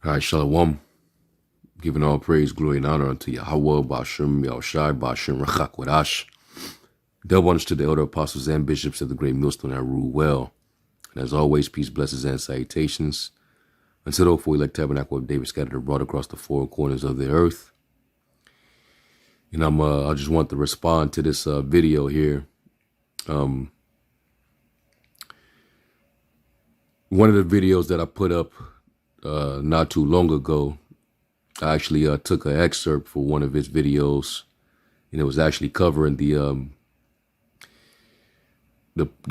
All right, Shalom. Giving all praise, glory, and honor unto Yahweh, Ba'ashem, Yahushai, Ba'ashem, Rachak, Wadash. Double honors to the elder apostles and bishops of the great millstone that rule well. And as always, peace, blessings, and salutations. Until the hopeful elect tabernacle of David scattered abroad across the four corners of the earth. And I just want to respond to this video here. One of the videos that I put up not too long ago, I actually took an excerpt for one of his videos, and it was actually covering the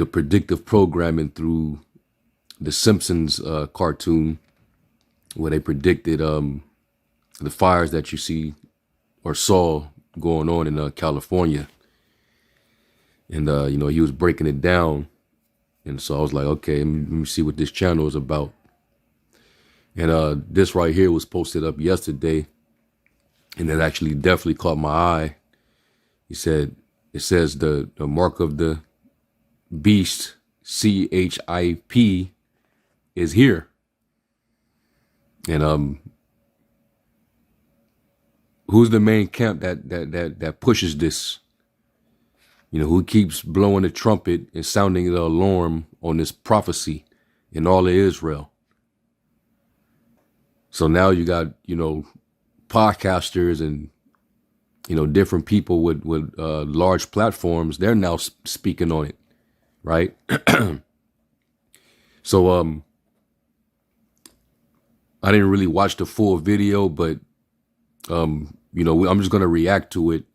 predictive programming through the Simpsons cartoon, where they predicted the fires that you see or saw going on in California. And he was breaking it down, and so I was like, okay, let me see what this channel is about. And this right here was posted up yesterday, and it actually definitely caught my eye. He said, it says the mark of the beast, CHIP, is here. And who's the main camp that pushes this? You know, who keeps blowing the trumpet and sounding the alarm on this prophecy in all of Israel? So now you got, podcasters and, different people with large platforms. They're now speaking on it, right? So I didn't really watch the full video, but, I'm just going to react to it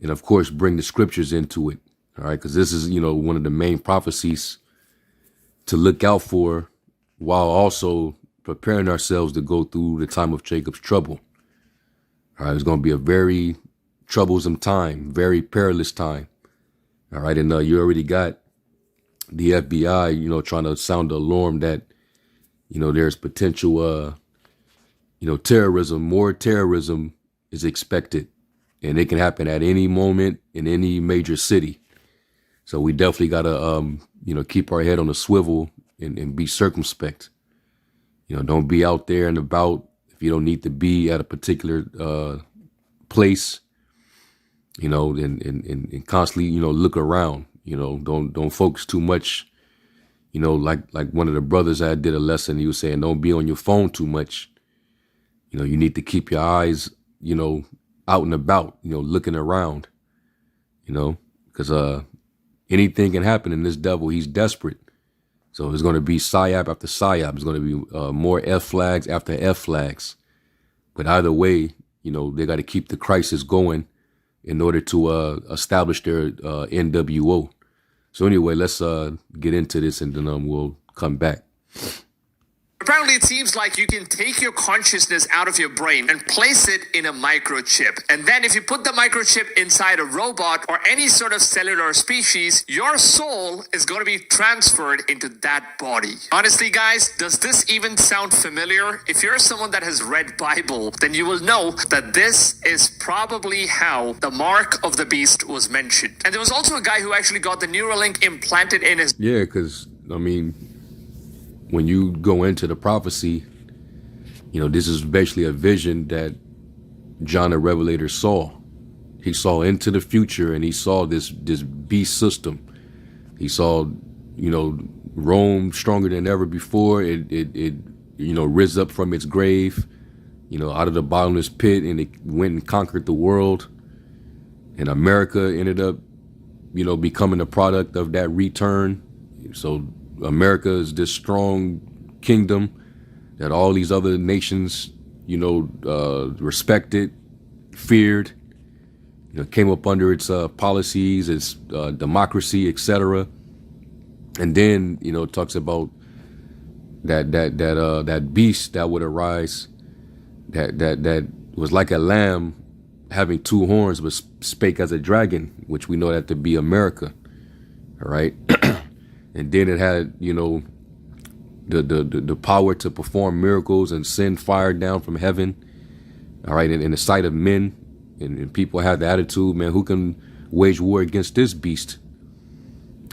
and, of course, bring the scriptures into it, all right? Because this is, one of the main prophecies to look out for, while also preparing ourselves to go through the time of Jacob's trouble. All right, it's going to be a very troublesome time, very perilous time. All right, and you already got the FBI, trying to sound the alarm that, there's potential, terrorism, more terrorism is expected, and it can happen at any moment in any major city. So we definitely got to, keep our head on a swivel and be circumspect. Don't be out there and about if you don't need to be at a particular place, and constantly, look around, don't focus too much. Like one of the brothers I did a lesson, he was saying, don't be on your phone too much. You need to keep your eyes, out and about, looking around, because anything can happen in this devil. He's desperate. So there's going to be psyop after psyop. There's going to be more F flags after F flags. But either way, they got to keep the crisis going in order to establish their NWO. So anyway, let's get into this, and then we'll come back. Apparently, it seems like you can take your consciousness out of your brain and place it in a microchip. And then if you put the microchip inside a robot or any sort of cellular species, your soul is going to be transferred into that body. Honestly, guys, does this even sound familiar? If you're someone that has read Bible, then you will know that this is probably how the mark of the beast was mentioned. And there was also a guy who actually got the Neuralink implanted in his... Yeah, because, when you go into the prophecy, this is basically a vision that John the Revelator saw. He saw into the future, and he saw this beast system. He saw, Rome stronger than ever before. It rose up from its grave, out of the bottomless pit, and it went and conquered the world. And America ended up, becoming a product of that return. So America is this strong kingdom that all these other nations, respected, feared, came up under its policies, its democracy, etc. And then, it talks about that beast that would arise, that was like a lamb having two horns, but spake as a dragon, which we know that to be America. All right. And then it had, the power to perform miracles and send fire down from heaven. All right. In the sight of men, and people had the attitude, man, who can wage war against this beast?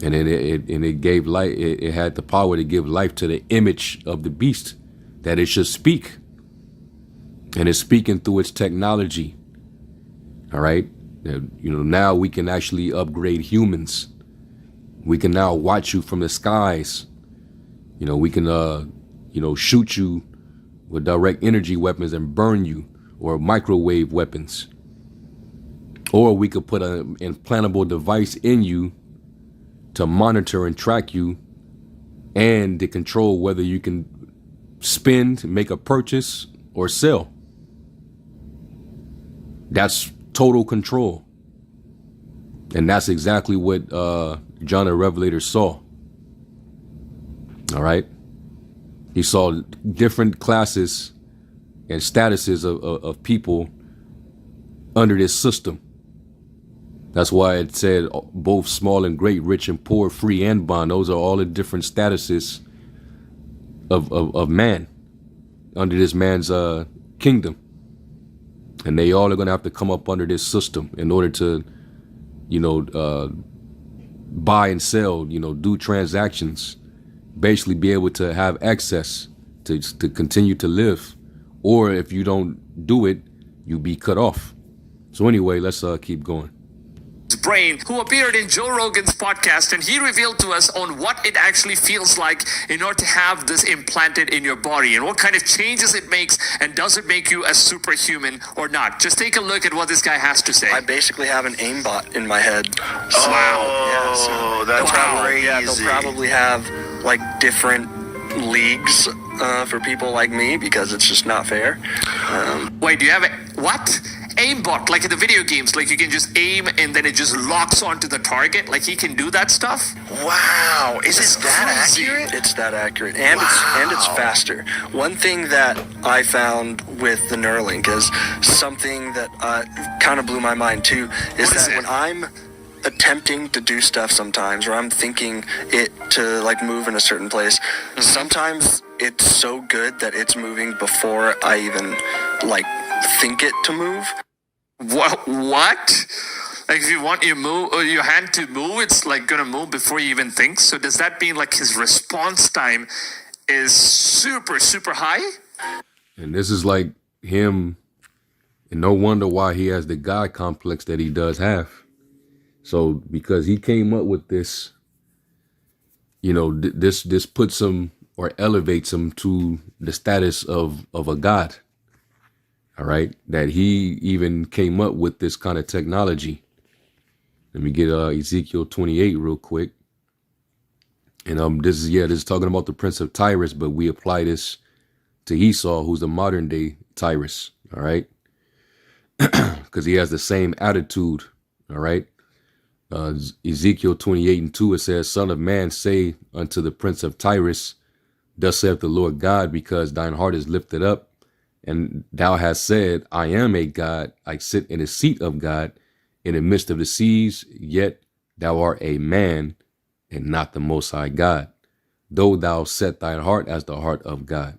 And it gave life. It had the power to give life to the image of the beast, that it should speak. and it's speaking through its technology. All right. Now we can actually upgrade humans. We can now watch you from the skies. We can, shoot you with direct energy weapons and burn you, or microwave weapons. Or we could put an implantable device in you to monitor and track you, and to control whether you can spend, make a purchase, or sell. That's total control. And that's exactly what John the Revelator saw. All right. He saw different classes and statuses of people under this system. That's why it said both small and great, rich and poor, free and bond. Those are all the different statuses of man under this man's kingdom. And they all are going to have to come up under this system in order to, buy and sell, do transactions, basically be able to have access to continue to live. Or if you don't do it, you be cut off. So anyway, let's keep going. Brain, who appeared in Joe Rogan's podcast, and he revealed to us on what it actually feels like in order to have this implanted in your body and what kind of changes it makes, and does it make you a superhuman or not. Just take a look at what this guy has to say. I basically have an aimbot in my head. So, wow. Yeah, so that's crazy. Yeah, they'll probably have like different leagues for people like me, because it's just not fair. Wait, do you have a what? Aimbot, like in the video games, like you can just aim and then it just locks onto the target. Like he can do that stuff. Wow, is it that crazy. accurate? It's that accurate, and it's faster. One thing that I found with the Neuralink is something that kind of blew my mind too. Is What is that it? when I'm attempting to do stuff sometimes, or I'm thinking it to like move in a certain place, sometimes it's so good that it's moving before I even like think it to move. What? Like if you want your hand to move, it's like gonna move before you even think. So does that mean like his response time is super, super high? And this is like him, and no wonder why he has the God complex that he does have. So because he came up with this, this puts him or elevates him to the status of a god. All right, that he even came up with this kind of technology. Let me get Ezekiel 28 real quick. And this is talking about the Prince of Tyrus, but we apply this to Esau, who's the modern day Tyrus. All right, because he has the same attitude. All right. Ezekiel 28:2, it says, Son of man, say unto the Prince of Tyrus, Thus saith the Lord God, because thine heart is lifted up, and thou hast said, I am a God, I sit in the seat of God in the midst of the seas, yet thou art a man and not the Most High God. Though thou set thine heart as the heart of God.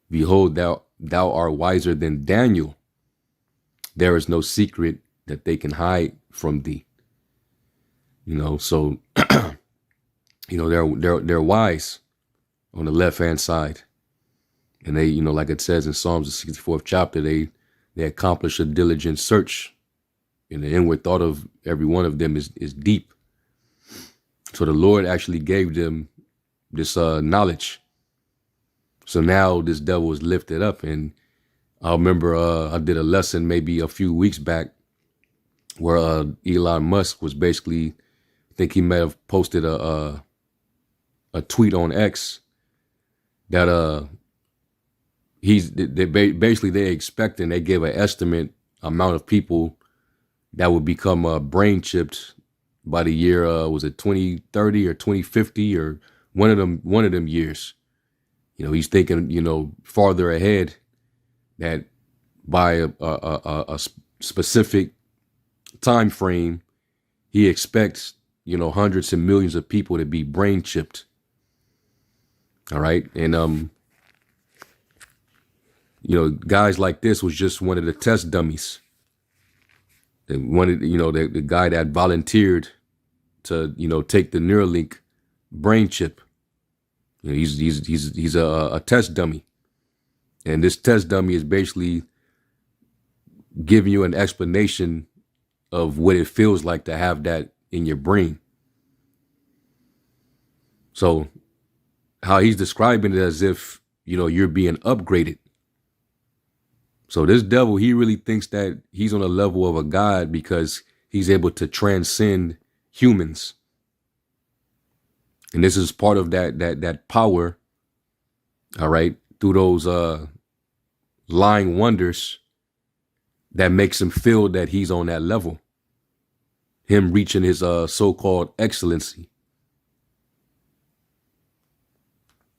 Behold, thou art wiser than Daniel. There is no secret that they can hide from thee. So, they're wise on the left-hand side. And they, like it says in Psalms, the 64th chapter, they accomplish a diligent search. And the inward thought of every one of them is deep. So the Lord actually gave them this knowledge. So now this devil is lifted up. And I remember I did a lesson maybe a few weeks back where Elon Musk was basically, I think he may have posted a tweet on X that they expecting, they gave an estimate amount of people that would become brain chipped by the year was it 2030 or 2050 or one of them years. He's thinking farther ahead, that by a specific time frame he expects hundreds of millions of people to be brain chipped. All right. And guys like this was just one of the test dummies. They wanted, the guy that volunteered to, take the Neuralink brain chip. He's a test dummy. And this test dummy is basically giving you an explanation of what it feels like to have that in your brain. So how he's describing it as if, you're being upgraded. So this devil, he really thinks that he's on a level of a god because he's able to transcend humans. And this is part of that power, all right, through those lying wonders that makes him feel that he's on that level. Him reaching his so-called excellency.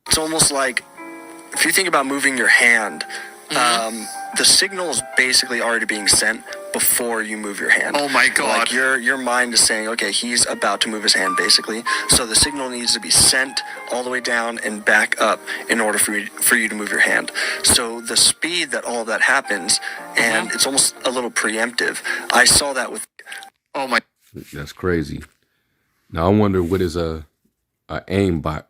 It's almost like, if you think about moving your hand, the signal is basically already being sent before you move your hand. Oh my God. Like your mind is saying, okay, he's about to move his hand, basically. So the signal needs to be sent all the way down and back up in order for you to move your hand. So the speed that all of that happens, and it's almost a little preemptive. I saw that with... Oh my... That's crazy. Now I wonder what is a aimbot.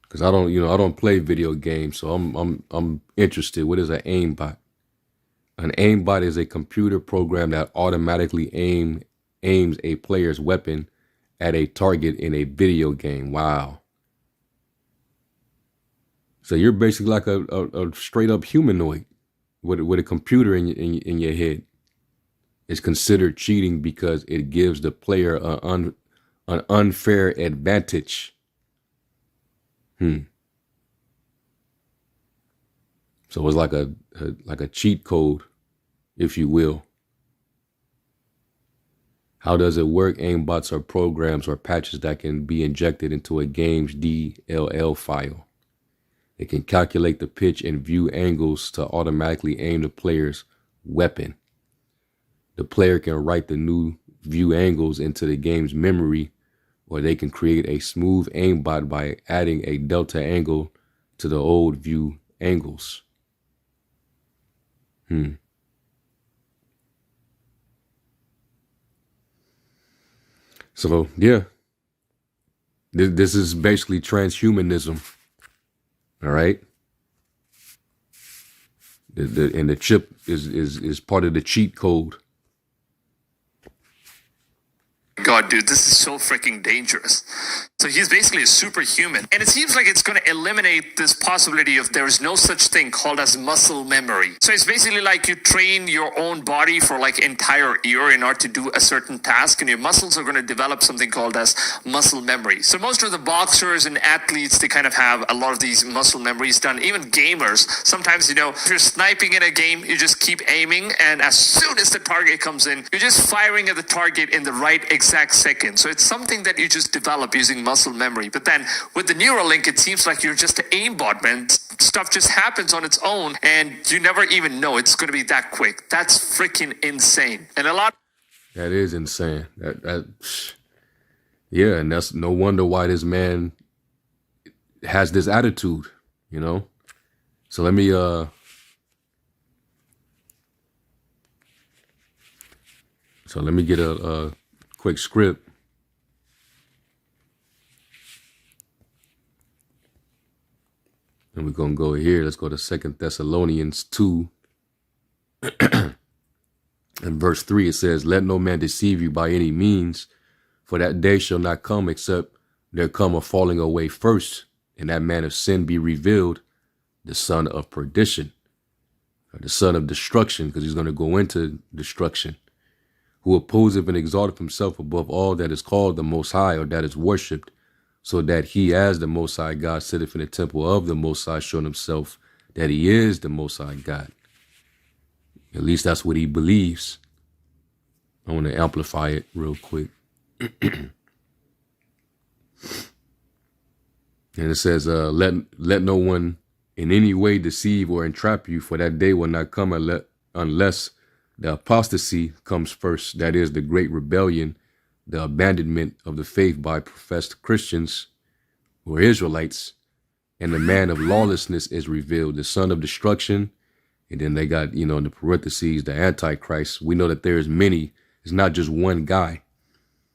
Because I don't play video games, so I'm interested. What is an aimbot? An aimbot is a computer program that automatically aims a player's weapon at a target in a video game. Wow. So you're basically like a straight up humanoid with a computer in your head. It's considered cheating because it gives the player an unfair advantage. So it's like a cheat code, if you will. How does it work? Aimbots are programs or patches that can be injected into a game's DLL file. It can calculate the pitch and view angles to automatically aim the player's weapon. The player can write the new view angles into the game's memory, or they can create a smooth aimbot by adding a delta angle to the old view angles. So, yeah. This is basically transhumanism. All right? And the chip is part of the cheat code. God, dude, this is so freaking dangerous. So he's basically a superhuman. And it seems like it's going to eliminate this possibility of there is no such thing called as muscle memory. So it's basically like you train your own body for like entire year in order to do a certain task, and your muscles are going to develop something called as muscle memory. So most of the boxers and athletes, they kind of have a lot of these muscle memories done. Even gamers, sometimes, if you're sniping in a game, you just keep aiming, and as soon as the target comes in, you're just firing at the target in the right exact second. So it's something that you just develop using muscle memory. But then with the Neuralink, it seems like you're just an aimbot, man. Stuff just happens on its own, and you never even know it's going to be that quick. That's freaking insane. And a lot. That is insane. Yeah, and that's no wonder why this man has this attitude, So let me get a quick script. And we're going to go here. Let's go to 2 Thessalonians 2. In verse 3, it says, "Let no man deceive you by any means, for that day shall not come except there come a falling away first, and that man of sin be revealed, the son of perdition," or the son of destruction, because he's going to go into destruction, "who opposeth and exalteth himself above all that is called the Most High, or that is worshipped, so that he as the Most High God sitteth in the temple of the Most High, showing himself that he is the Most High God." At least that's what he believes. I want to amplify it real quick. And it says, let no one in any way deceive or entrap you, for that day will not come unless the apostasy comes first, that is, the great rebellion, the abandonment of the faith by professed Christians or Israelites, and the man of lawlessness is revealed, the son of destruction. And then they got, in the parentheses, the Antichrist. We know that there is many. It's not just one guy.